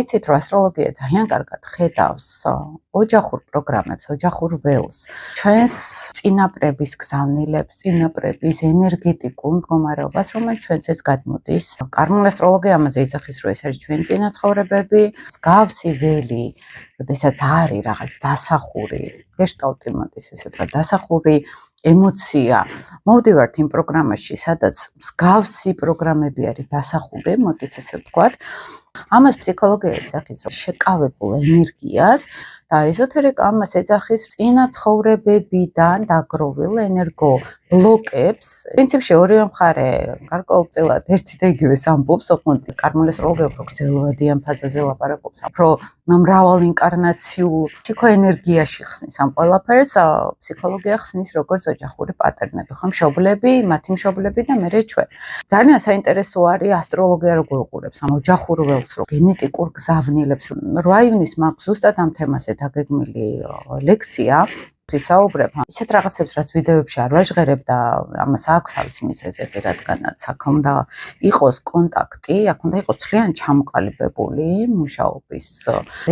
იცით, რომ ასტროლოგია ძალიან კარგად ხედავს ოჯახურ პროგრამებს, ოჯახურ ველს, ჩვენს წინაპრების გზავნილებს, წინაპრების ენერგეტიკულ მდგომარეობას, რომელიც ჩვენს ეს გადმოდის. კარმული ასტროლოგია ამაზე იძახის, რომ ეს არის ჩვენი წინაცხოვრებები, მსგავსი ველი, როდესაც არის რაღაც დასახური, გეშტალტი მოდის ესე ვთქვა, დასახური ემოცია. მოვდივართ იმ პროგრამაში, სადაც მსგავსი პროგრამები არის დასახული, მოდით ესე ვთქვათ. ამას ფსიქოლოგია ეძახის, რომ შეკავებულ ენერგიას და ეზოთერიკა ამას ეძახის წინაცხოვრებებიდან დაგროვილ ენერგო ბლოკებს. პრინციპში ორივე მხარე გარკვეულწილად ერთი და იგივეს ამბობს, ოღონდ კარმული ასტროლოგია უფრო გრძელვადიან ფაზაზე ლაპარაკობს, უფრო მრავალ ინკარნაციულ ფსიქოენერგიაში ხსნის ამ ყველაფერს, ფსიქოლოგია ხსნის როგორც ოჯახური პატერნები, ხო, მშობლები, მათი მშობლები და მერე ჩვენ. ძალიან საინტერესო არის ასტროლოგია როგორ უყურებს ამ ოჯახურ ველს, რომ გენეტიკურ გზავნილებს. 8 ივნის მაქვს ზუსტად ამ თემაზე დაგეგმილი ლექცია. ვისაუბრებ ისეთ რაღაცებს, რაც ვიდეოებში არ ვაჟღერებ და ამას აქვს თავისი მიზეზები, რადგანაც აქ უნდა იყოს კონტაქტი, აქ უნდა იყოს ძალიან ჩამოყალიბებული მუშაობის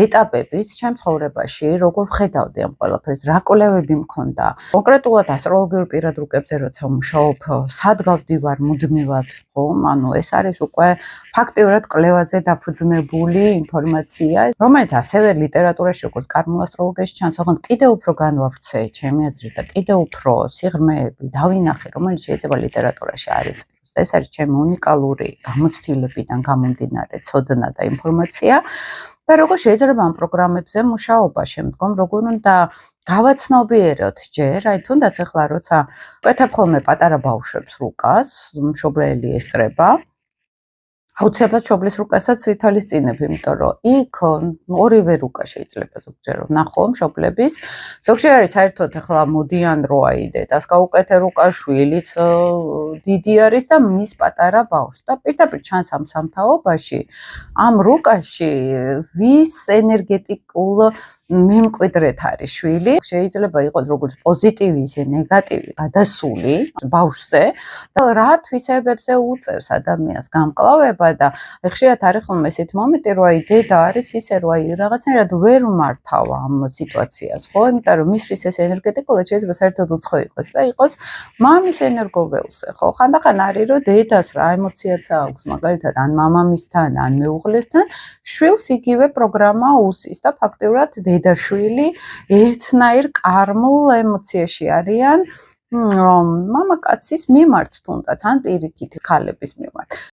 ეტაპების ჩემ ცხოვრებაში, როგორ ვხედავდი ამ ყველაფერს, რა კვლევები მქონდა. კონკრეტულად ასტროლოგიურ პირადრუკებზე როცა ვმუშაობ, სად გავდივარ მუდმივად, ხო? ანუ ეს არის უკვე ფაქტიურად კვლევაზე დაფუძნებული ინფორმაცია, რომელიც ასევე ლიტერატურაში, როგორც კარმულ ასტროლოგიაში ჩანს, ოღონდ კიდევ უფრო განვავრცელდა ჩემი აზრით და კიდევ უფრო სიღრმეები დავინახე, რომელიც შეიძლება ლიტერატურაში არ იწეროს. ეს არის ჩემი უნიკალური გამოცდილებიდან გამომდინარე ცოდნა და ინფორმაცია და როგორ შეიძლება ამ პროგრამებზე მუშაობა შემდგომ, როგორ უნდა გავაცნობიეროთ ჯერ, აი თუნდაც ახლა როცა ვკეთებ ხოლმე პატარა ბავშვებს რუკას, მშობლელი ესწრება, აუცილებლად მშობლის რუკასაც ვითვალისწინებ, იმიტომ რომ იქ ორივე რუკა შეიძლება ზოგჯერ ვნახო მშობლების. ზოგჯერ არის საერთოდ ახლა მოდიან რო აი დედას გაუკეთე რუკა, შვილიც დიდი არის და მის პატარა ბავშვს და პირდაპირ ჩანს ამ სამთაობაში, ამ რუკაში ვის ენერგეტიკულ მემკვიდრეთ არის შვილი. შეიძლება იყოს როგორც პოზიტივი, ისე ნეგატივი გადასული ბავშვზე და რა თვისებებზე უწევს ადამიანს გამკლავება და ხშირად არის ხოლმე ესეთი მომენტი, რომ აი დედა არის ისე, რომ აი რაღაცნაირად ვერ მართავ ამ სიტუაციას, ხო? იმიტომ რომ მისთვის ეს ენერგეტიკულად შეიძლება საერთოდ უცხო იყოს და იყოს მამის ენერგოველზე, ხო? ხანდახან არის, რომ დედას რა ემოციაც აქვს, მაგალითად, ან მამამისთან, ან მეუღლესთან, შვილს იგივე პროგრამა უსის და ფაქტიურად დედა-შვილი ერთნაირ კარმულ ემოციაში არიან მამაკაცის მიმართ თუნდაც, ან პირიქით ქალების მიმართ.